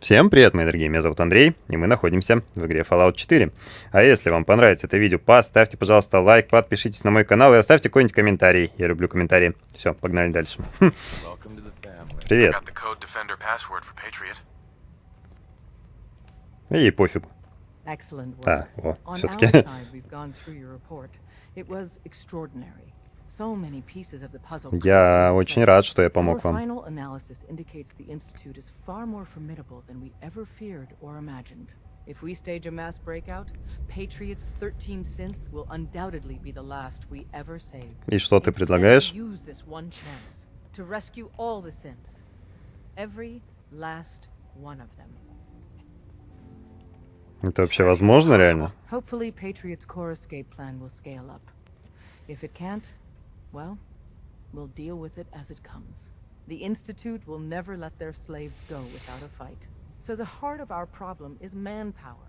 Всем привет, мои дорогие, меня зовут Андрей, и мы находимся в игре Fallout 4. А если вам понравится это видео, поставьте, пожалуйста, лайк, подпишитесь на мой канал и оставьте какой-нибудь комментарий. Я люблю комментарии. Все, погнали дальше. Привет. Ей пофигу. А, о, все-таки. Я очень рад, что я помог вам. If we stage a mass breakout, Patriots 13 synths will undoubtedly be the last we ever save. И что ты предлагаешь? Use this one chance to rescue all the synths. Every last one of them. Это вообще возможно, реально? Hopefully, Patriot's core escape plan will scale up. If it can't, well, we'll deal with it as it comes. The Institute will never let their slaves go without a fight. So the heart of our problem is manpower.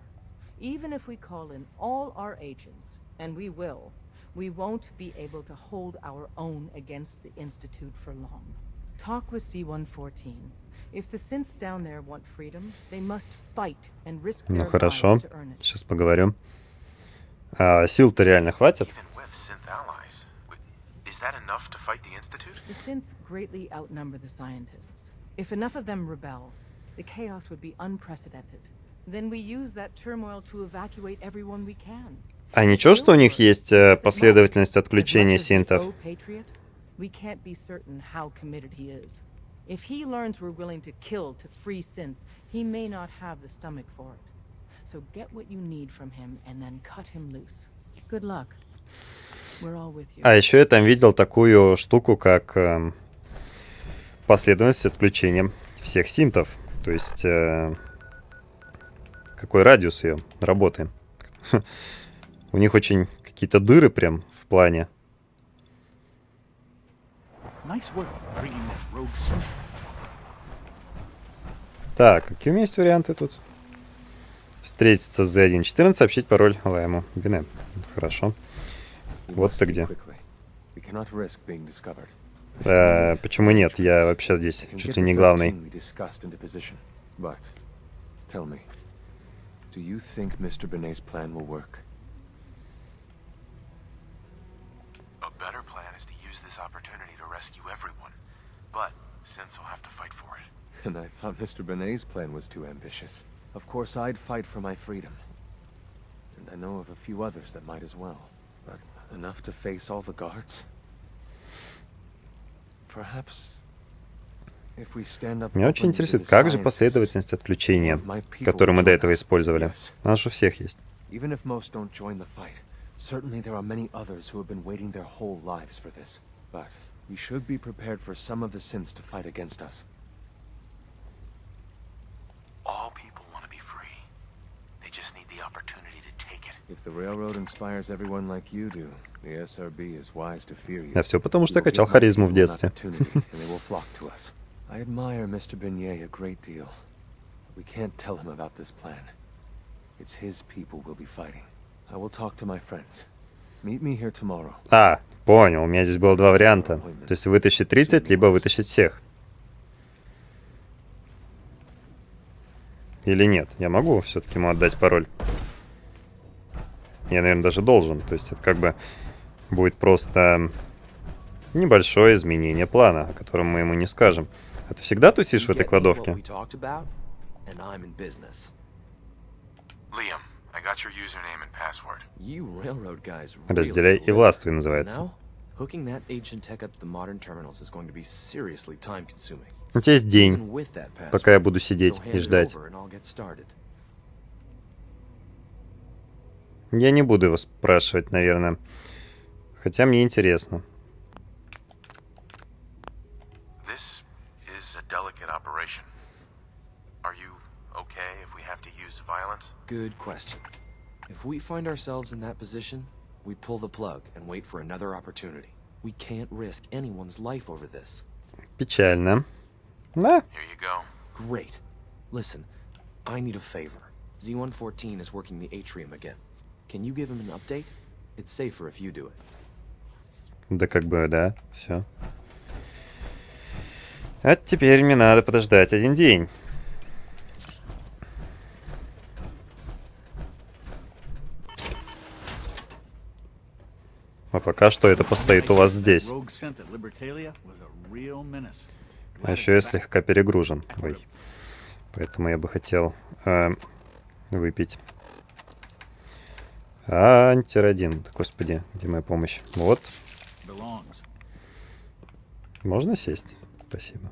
Even if we call in all our agents, and we will, we won't be able to hold our own against the Institute for long. Talk with C-114. If the synths down there want freedom, they must fight and risk their lives to earn it. Сейчас поговорим. А сил-то реально хватит? The synths greatly outnumber the scientists. If enough of them rebel, the chaos would be unprecedented. Then we use that turmoil to evacuate everyone we can. А ничего, что у них есть последовательность отключения синтов? We can't be certain how committed he is. If he learns we're willing to kill to free synths, he may not have the stomach for it. So get what you need from him and then cut him loose. Good luck. We're all with you. А еще я там видел такую штуку, как последовательность отключения всех синтов. То есть какой радиус ее работы. У них очень какие-то дыры прям в плане. Так, какие у меня есть варианты тут? Встретиться с Z114, сообщить пароль Лайму Бине. Хорошо. Вот ты где. Почему нет? Я вообще здесь чуть ли не главный. Do you think Mr. Benet's plan will work? A better plan is to use this opportunity to rescue everyone. But synths will have to fight for it. And I thought Mr. Benet's plan was too ambitious. Of course, I'd fight for my freedom. And I know of a few others that might as well. But enough to face all the guards? Perhaps... Меня очень интересует, как же последовательность отключения, которую мы до этого использовали. Она же у всех есть. А все потому, что я качал харизму в детстве. I admire Mr. Benet a great deal. We can't tell him about this plan. It's his people we'll be fighting. I will talk to my friends. Meet me here tomorrow. А, понял. У меня здесь было два варианта. То есть вытащить 30, либо вытащить всех. Или нет? Я могу все-таки ему отдать пароль? Я, наверное, даже должен. То есть это как бы будет просто небольшое изменение плана, о котором мы ему не скажем. А ты всегда тусишь в этой кладовке? Liam, I got your username and password. You railroad guys Разделяй и властвуй называется. Now, hooking that ancient tech up to the modern terminals is going to be seriously time-consuming. У тебя есть день, пока я буду сидеть и ждать. Я не буду его спрашивать, наверное. Хотя мне интересно. Delicate operation. Are you okay if we have to use violence? Good question. If we find ourselves in that position, we pull the plug and wait for another opportunity. We can't risk anyone's life over this. Печально. Да. Here you go. Great. Listen, I need a favor. Z-114 is working the atrium again. Can you give him an update? It's safer if you do it. Да как бы, да, все. А теперь мне надо подождать один день. А пока что это постоит у вас здесь. Rogue sent at Libertalia was a real menace. А еще я слегка перегружен. Ой. Поэтому я бы хотел выпить. Антирадин. Господи, где моя помощь? Вот. Belongs. Можно сесть? Спасибо.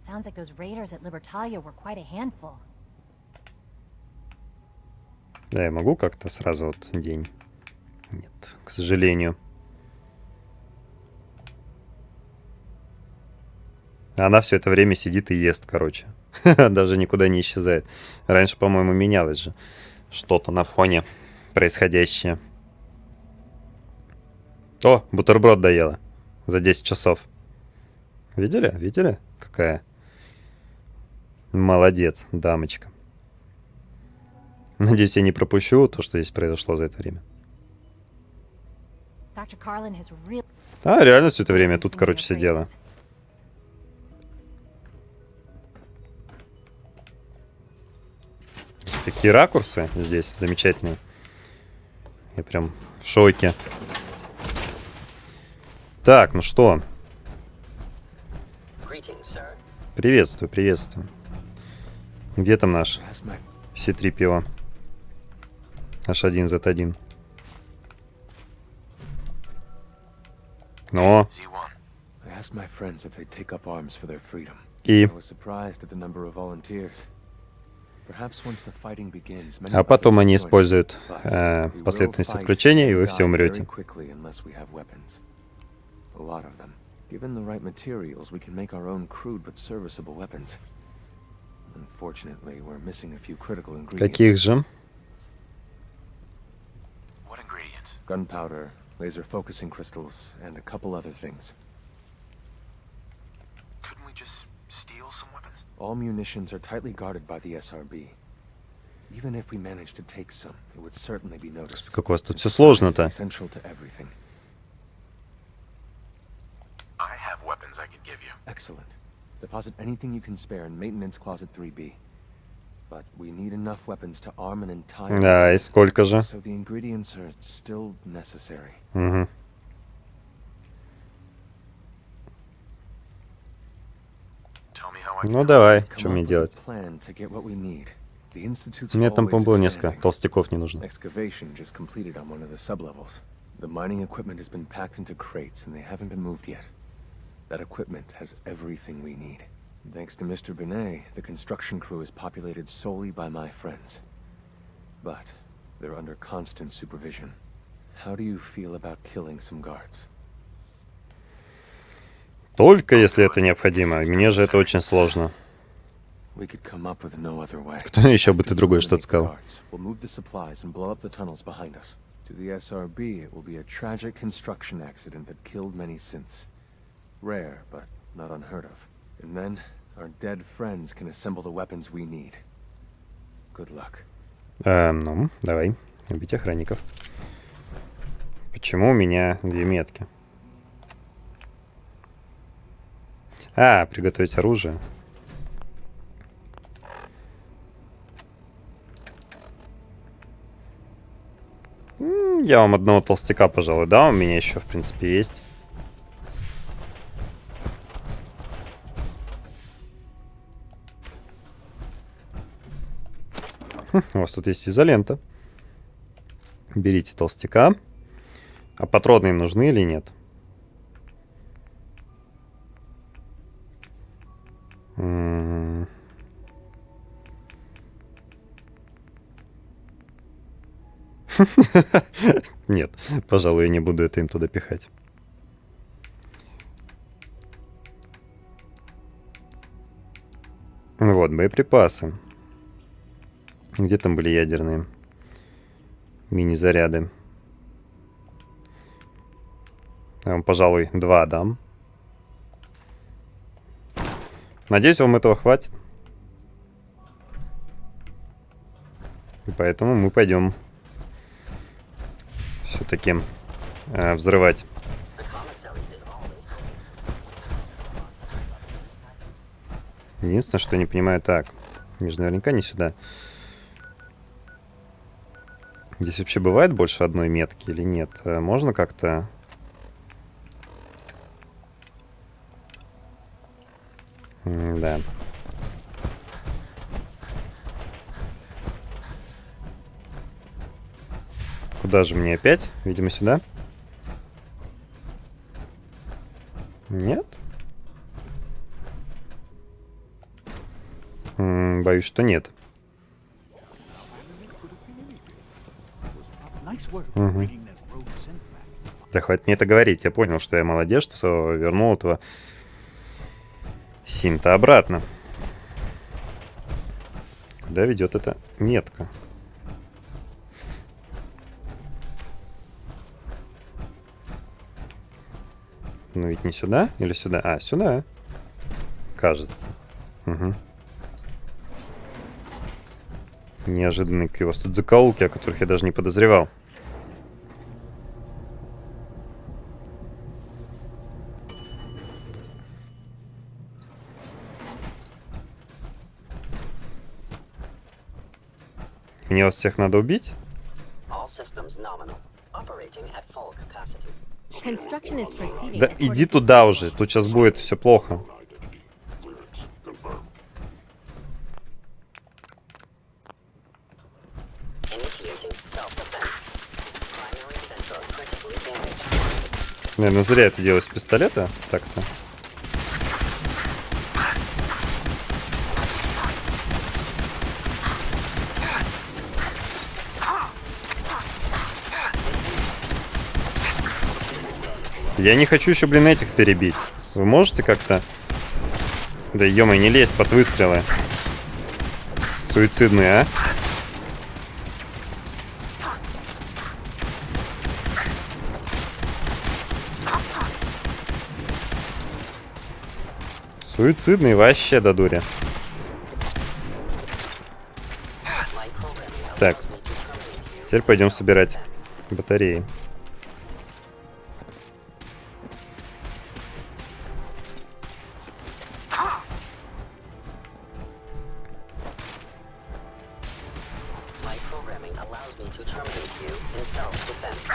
Sounds like those raiders at Libertalia were quite a handful. Да, я могу как-то сразу вот день? Нет, к сожалению. Она все это время сидит и ест, короче. Даже никуда не исчезает. Раньше, по-моему, менялось же что-то на фоне происходящее. О, бутерброд доела. За 10 часов. Видели? Видели? Какая? Молодец, дамочка. Надеюсь, я не пропущу то, что здесь произошло за это время. Dr. Carlin has really А, реально все это время тут, короче, сидела. Какие ракурсы здесь замечательные. Я прям в шоке. Так, ну что? Приветствую, приветствую. Где там наш Ask my C-3PO? H1Z1. Но, Z1. I asked my friends if they'd take up arms for their freedom. и... I was surprised at the number of volunteers. Perhaps once the fighting begins, many А потом others они will join, используют but we will последовательность fight включения, и вы and все die умрете. very quickly unless we have weapons. A lot of them. Given the right materials, we can make our own crude but serviceable weapons. Unfortunately, we're missing a few critical ingredients. Каких же? What ingredients? Gunpowder, laser focusing crystals, and a couple other things. Couldn't we just steal some weapons? All munitions are tightly guarded by the SRB. Even if we managed to take some, it would certainly be noticed. Как у вас тут And все supplies is сложно-то? essential to everything. I have weapons I could give you. Excellent. Deposit anything you can spare in maintenance closet 3B. But we need enough weapons to arm an entire. Да, и сколько же? So the ingredients are still necessary. Угу. Tell me how I can Ну help. давай, Come что up мне with a делать? plan to get what we need. The Institute's Мне там, always по-моему, было несколько expanding. толстяков не нужно. Excavation just completed on one of the sublevels. The mining equipment has been packed into crates and they haven't been moved yet. That equipment has everything we need. Thanks to Mr. Binet, the construction crew is populated solely by my friends. But they're under constant supervision. How do you feel about killing some guards? Только если это необходимо. Мне же это очень сложно. We could come up with no other way. Кто еще бы ты другое что-то сказал? We'll move the supplies and blow up the tunnels behind us. To the SRB, it will be a tragic construction accident that killed many synths. Rare, but not unheard of. And then, our dead friends can assemble the weapons we need. Good luck. Ну, давай. Убить охранников. Почему у меня 2 метки? А, приготовить оружие. Я вам одного толстяка, пожалуй, да? У меня еще, в принципе, есть. У вас тут есть изолента. Берите толстяка. А патроны им нужны или нет? Нет, пожалуй, я не буду это им туда пихать. Вот, боеприпасы. Где там были ядерные мини-заряды? Я вам, пожалуй, 2 дам. Надеюсь, вам этого хватит. И поэтому мы пойдем все-таки взрывать. Единственное, что я не понимаю, так, мне же наверняка не сюда. Здесь вообще бывает больше одной метки или нет? Можно как-то... Да. Куда же мне опять? Видимо, сюда. Нет? Боюсь, что нет. Nice work bringing that rogue synth back. Да хватит мне это говорить. Я понял, что я молодец, что вернул этого синта обратно. Куда ведет эта метка? Ну ведь не сюда или сюда? А, сюда. Кажется. Угу. Неожиданные какие у вас тут закоулки, о которых я даже не подозревал. Мне вас всех надо убить? Да иди туда уже, тут сейчас будет все плохо. Наверное, зря это делать с пистолета. Так-то. Я не хочу еще, блин, этих перебить. Вы можете как-то... Да ё-моё, не лезть под выстрелы. Суицидные, а? Суицидный вообще до дури. Так. Теперь пойдем собирать батареи.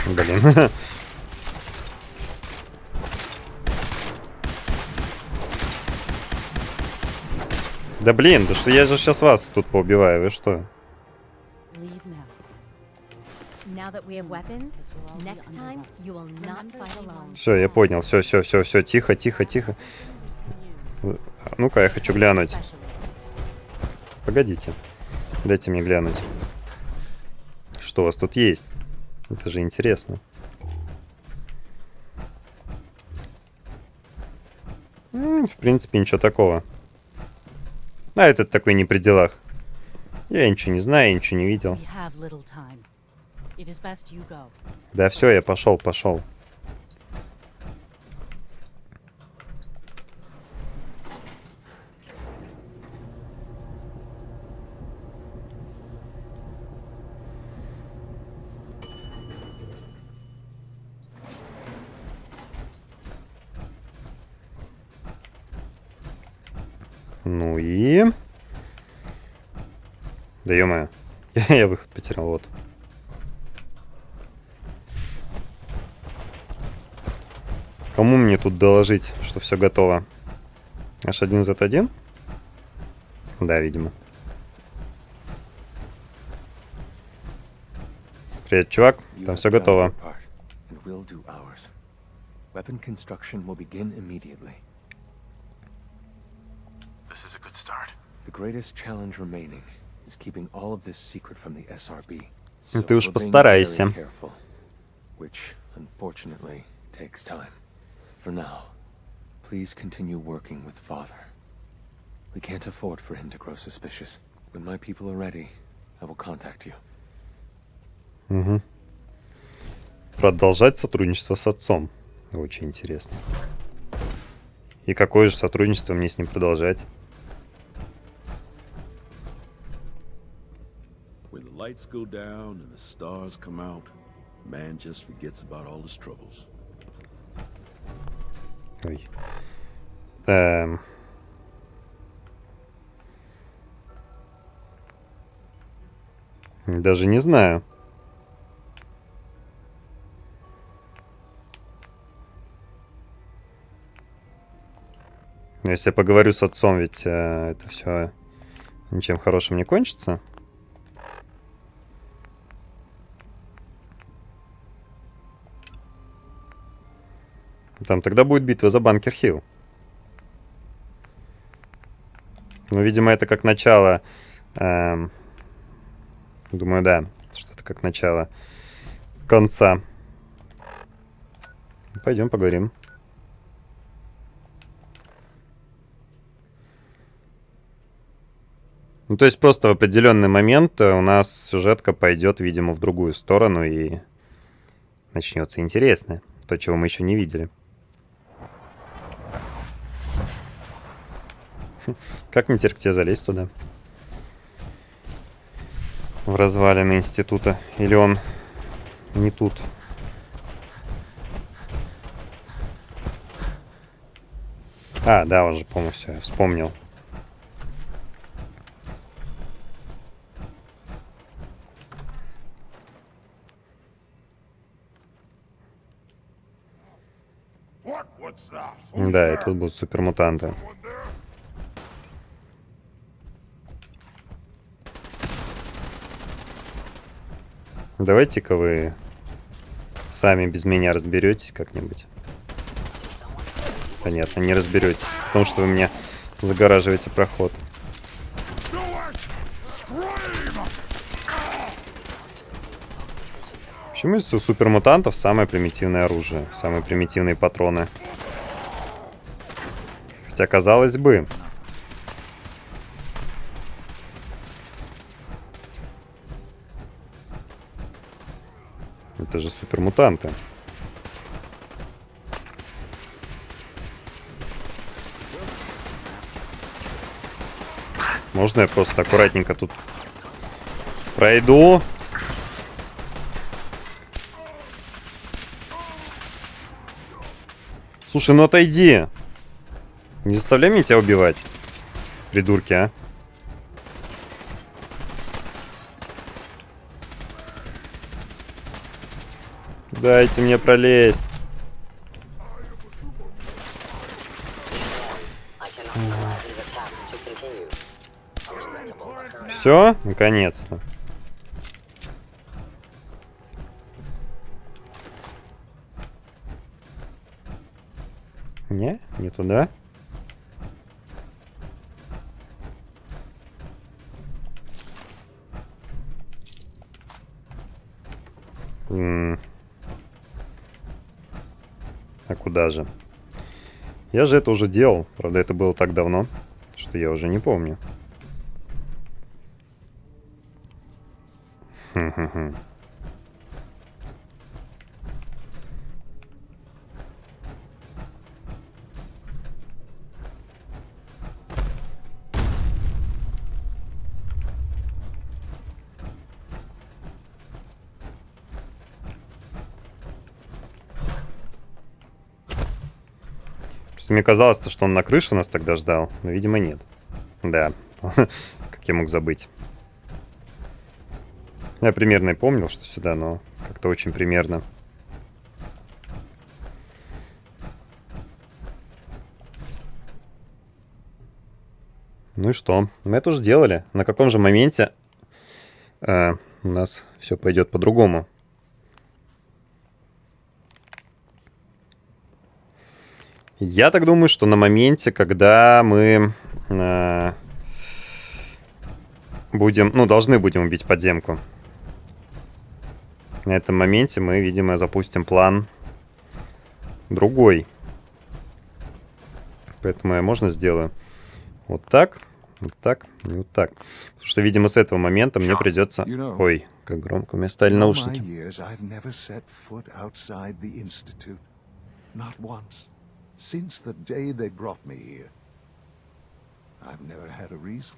Блин. Да блин, да что я же сейчас вас тут поубиваю, вы что? Все, я понял, все, тихо, тихо, тихо. Ну-ка, я хочу глянуть. Погодите, дайте мне глянуть. Что у вас тут есть? Это же интересно. В принципе, ничего такого. А этот такой не при делах. Я ничего не знаю, я ничего не видел. Да все, я пошел. Ну и... Да ё-моё. Я выход потерял, вот. Кому мне тут доложить, что все готово? H1Z1? Да, видимо. Привет, чувак. Там все готово. Weapon construction will begin immediately. This is a good start. The greatest challenge remaining is keeping all of this secret from the SRB. Ну ты уж we're being постарайся. very careful, which unfortunately takes time. For now, please continue working with Father. We can't afford for him to grow suspicious. When my people are ready, I will contact you. Угу. Продолжать сотрудничество с отцом. Очень интересно. И какое же сотрудничество мне с ним продолжать? When the lights go down and the stars come out, man just forgets about all his troubles. Ой. Даже не знаю. Но если я поговорю с отцом, ведь это все ничем хорошим не кончится. Там тогда будет битва за Банкер-Хилл. Ну, видимо, это как начало. Думаю, да, что это как начало конца. Пойдем поговорим. Ну, то есть просто в определенный момент у нас сюжетка пойдет, видимо, в другую сторону, и начнется интересное. То, чего мы еще не видели. Как мне теперь к тебе залезть туда? В развалины института. Или он не тут? А, да, уже, по-моему, все, я вспомнил. Да, и тут будут супермутанты. Давайте-ка вы сами без меня разберетесь как-нибудь. Понятно, не разберетесь, потому что вы мне загораживаете проход. Почему из супермутантов самое примитивное оружие, самые примитивные патроны? Хотя, казалось бы... Это же супермутанты. Можно я просто аккуратненько тут пройду? Слушай, ну отойди. Не заставляй меня тебя убивать. Придурки, а. Дайте мне пролезть. Все? Наконец-то. Не туда. А куда же? Я же это уже делал. Правда, это было так давно, что я уже не помню. Хм-хм-хм. Мне казалось, что он на крыше нас тогда ждал, но, видимо, нет. Да, как я мог забыть. Я примерно и помнил, что сюда, но как-то очень примерно. Ну и что? Мы это уже делали. На каком же моменте у нас все пойдет по-другому? Я так думаю, что на моменте, когда мы должны будем убить подземку. На этом моменте мы, видимо, запустим план другой. Поэтому я можно сделаю вот так и вот так. Потому что, видимо, с этого момента мне придется... Ой, как громко у меня стали наушники. Since the day they brought me here. I've never had a reason.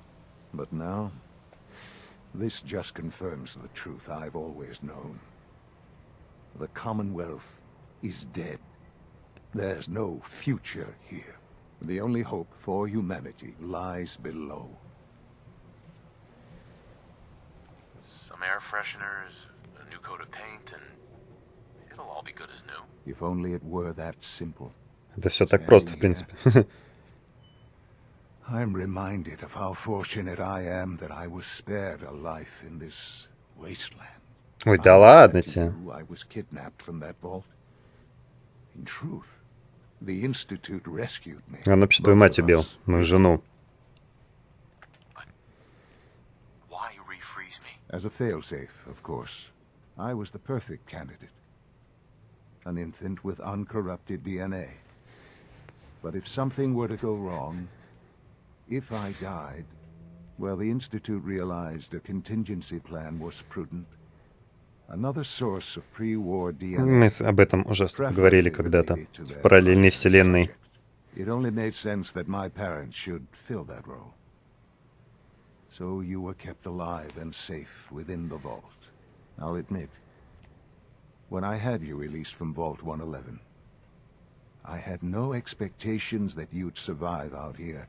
But now, this just confirms the truth I've always known. The Commonwealth is dead. There's no future here. The only hope for humanity lies below. Some air fresheners, a new coat of paint, and it'll all be good as new. If only it were that simple. Это все так просто, в принципе. I'm reminded of how fortunate I am that I was spared a life in this wasteland. Ой, да I ладно said to тебе. you I was kidnapped from that vault. In truth, the Institute rescued me. Он вообще твою Both мать of убил, us. мою жену. Why refreeze me? As a failsafe, of course. I was the perfect candidate. An infant with uncorrupted DNA. But if something were to go wrong, if I died, well, the Institute realized a contingency plan was prudent. Another source of pre-war DNA. Мы об этом уже говорили когда-то. В параллельной вселенной. It only made sense that my parents should fill that role. So you were kept alive and safe within the vault. I'll admit, when I had you released from Vault 111, I had no expectations that you'd survive out here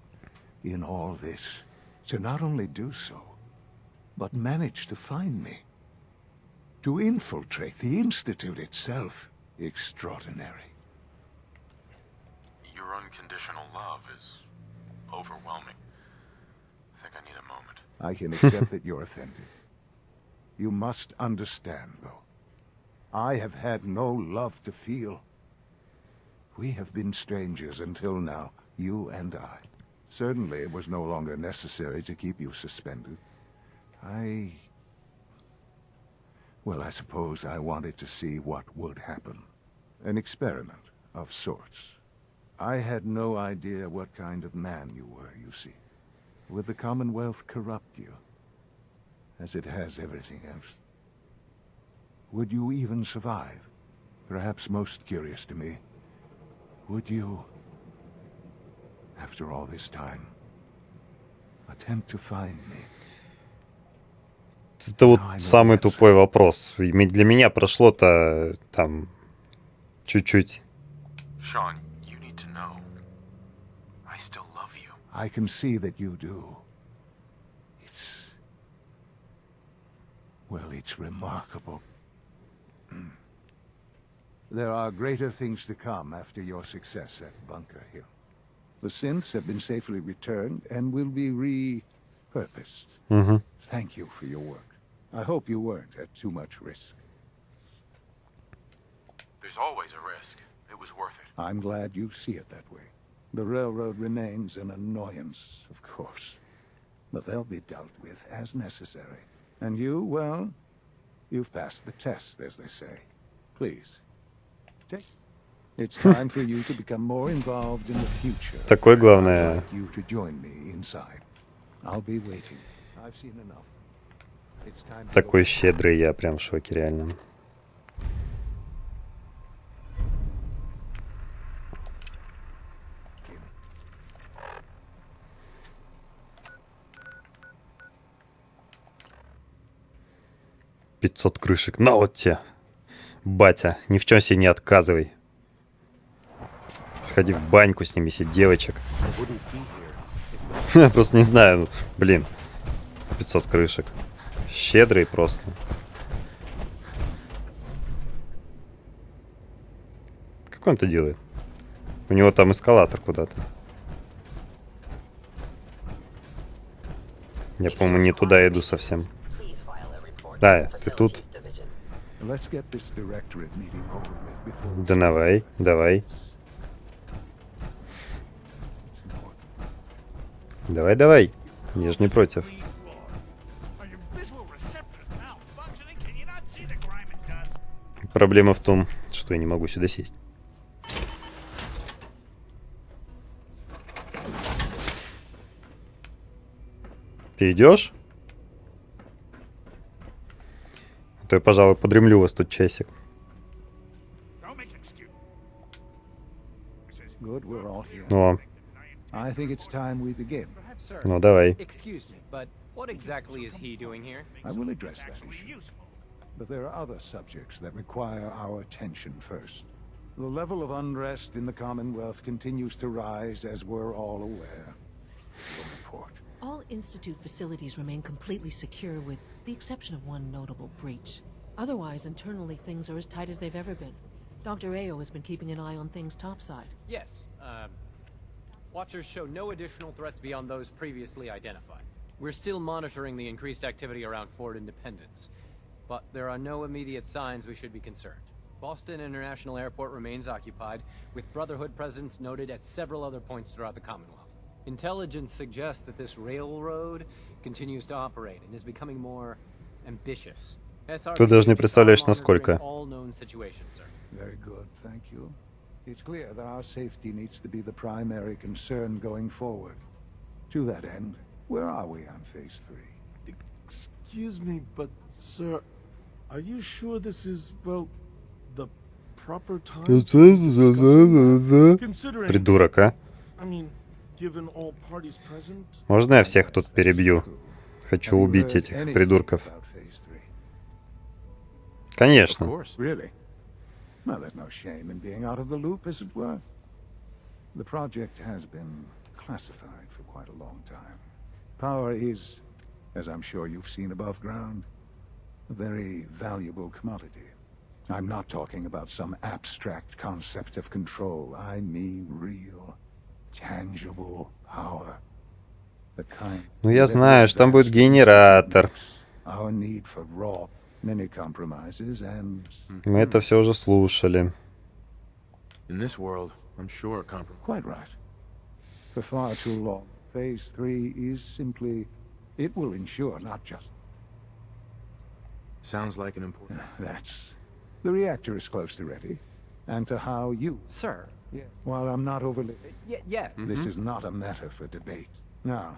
in all this. To not only do so, but manage to find me. To infiltrate the Institute itself. Extraordinary. Your unconditional love is overwhelming. I think I need a moment. I can accept that you're offended. You must understand, though. I have had no love to feel. We have been strangers until now, you and I. Certainly it was no longer necessary to keep you suspended. Well, I suppose I wanted to see what would happen. An experiment of sorts. I had no idea what kind of man you were, you see. Would the Commonwealth corrupt you? As it has everything else? Would you even survive? Perhaps most curious to me, would you, after all this time, attempt to find me? Это вот самый тупой вопрос. И для меня прошло-то там чуть-чуть. Sean, you need to know. I still love you. I can see that you do. It's remarkable. There are greater things to come after your success at Bunker Hill. The synths have been safely returned and will be repurposed. Thank you for your work. I hope you weren't at too much risk. There's always a risk. It was worth it. I'm glad you see it that way. The railroad remains an annoyance, of course. But they'll be dealt with as necessary. And you, well, you've passed the test, as they say. Please, take. It's time for you to become more involved in the future. Такое I'd главное. like you to join me inside. I'll be waiting. I've seen enough. It's time to Такой щедрый, я прям в шоке, реально. Kim. 500 крышек. На вот те. Батя, ни в чем себе не отказывай. Сходи в баньку, сними себе девочек. Просто не знаю, ну, блин. 500 крышек. Щедрый просто. Как он это делает? У него там эскалатор куда-то. Я, по-моему, не туда иду совсем. Да, ты тут. Let's get this directorate meeting over with before Да давай, давай. it's important. Давай, давай. Я же не против. Проблема в том, что я не могу сюда сесть. Ты идешь? А то я, пожалуй, подремлю вас тут часик. Good, we're all here. О, I think it's time we begin. Sir, ну давай. excuse me, but what exactly is he doing here? I will address that issue. But there are other subjects that require our attention first. The level of unrest in the Commonwealth continues to rise, as we're all aware. Your report. All Institute facilities remain completely secure with the exception of one notable breach. Otherwise, internally, things are as tight as they've ever been. Dr. Ayo has been keeping an eye on things topside. Yes, Watchers show no additional threats beyond those previously identified. We're still monitoring the increased activity around Fort Independence, but there are no immediate signs we should be concerned. Boston International Airport remains occupied, with Brotherhood presence noted at several other points throughout the Commonwealth. Intelligence suggests that this railroad continues to operate and is becoming more ambitious. Ты даже не представляешь, насколько. All known situations, sir. Very good, thank you. It's clear that our safety needs to be the primary concern going forward. To that end, where are we on Phase 3? Excuse me, but, sir, are you sure this is, well, the proper time? Considering, Придурок, а? I mean, given all parties present, Можно я всех тут перебью? Хочу убить этих придурков. Конечно. Really? Well, there's no shame in being out of the loop, as it were. The project has been classified for quite a long time. Power is, as I'm sure you've seen above ground, a very valuable commodity. I'm not talking about some abstract concept of control. I mean real, tangible power. The kind. Ну, я знаю, что там будет генератор. Our need for raw, many compromises, and Мы это все уже слушали. In this world, I'm sure quite right. For far too long, Phase 3 is simply, it will ensure not just. sounds like an important. That's the reactor is close to ready, and to how you. Sir. Yeah. While I'm not overly. Yeah. This is not a matter for debate. Now,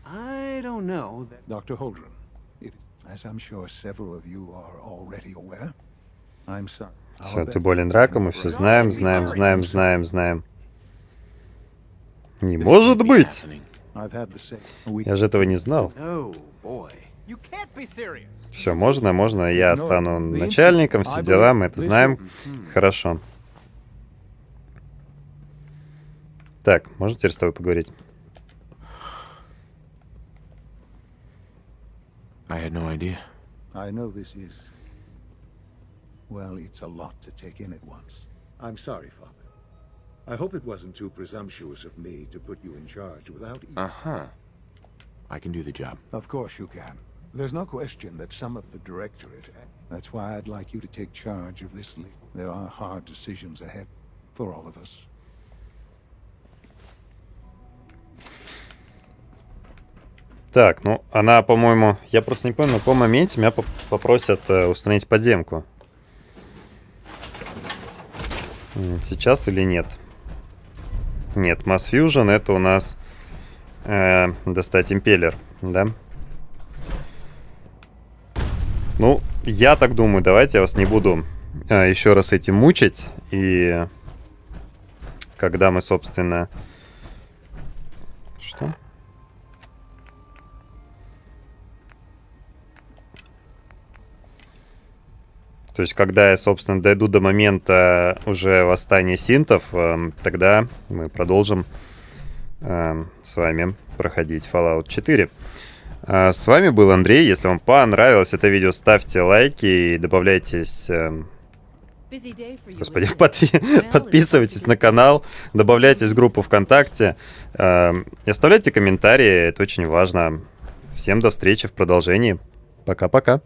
I don't know that. Dr. Holdren, as I'm sure several of you are already aware, I'm sorry. Все, ты болен раком, мы все знаем. Не может быть! I've had the same. Я же этого не знал. Oh boy. You can't be serious. Все, можно. Я стану начальником, все дела, мы это знаем. Хорошо. Так, можно теперь с тобой поговорить? I had no idea. I know this is. Well, it's a lot to take in at once. I'm sorry, Father. I hope it wasn't too presumptuous of me to put you in charge without. I can do the job. Of course you can. There's no question that some of the directorate. That's why I'd like you to take charge of this league. There are hard decisions ahead for all of us. Так, ну, она, по-моему... Я просто не помню, на каком моменте меня попросят установить подземку. Сейчас или нет? Нет, Mass Fusion — это у нас достать импеллер, да? Ну, я так думаю, давайте я вас не буду еще раз этим мучить. И когда мы, собственно... Что? То есть, когда я, собственно, дойду до момента уже восстания синтов, тогда мы продолжим с вами проходить Fallout 4. С вами был Андрей. Если вам понравилось это видео, ставьте лайки и добавляйтесь... Господи, подписывайтесь на канал, добавляйтесь в группу ВКонтакте, и оставляйте комментарии, это очень важно. Всем до встречи в продолжении. Пока-пока.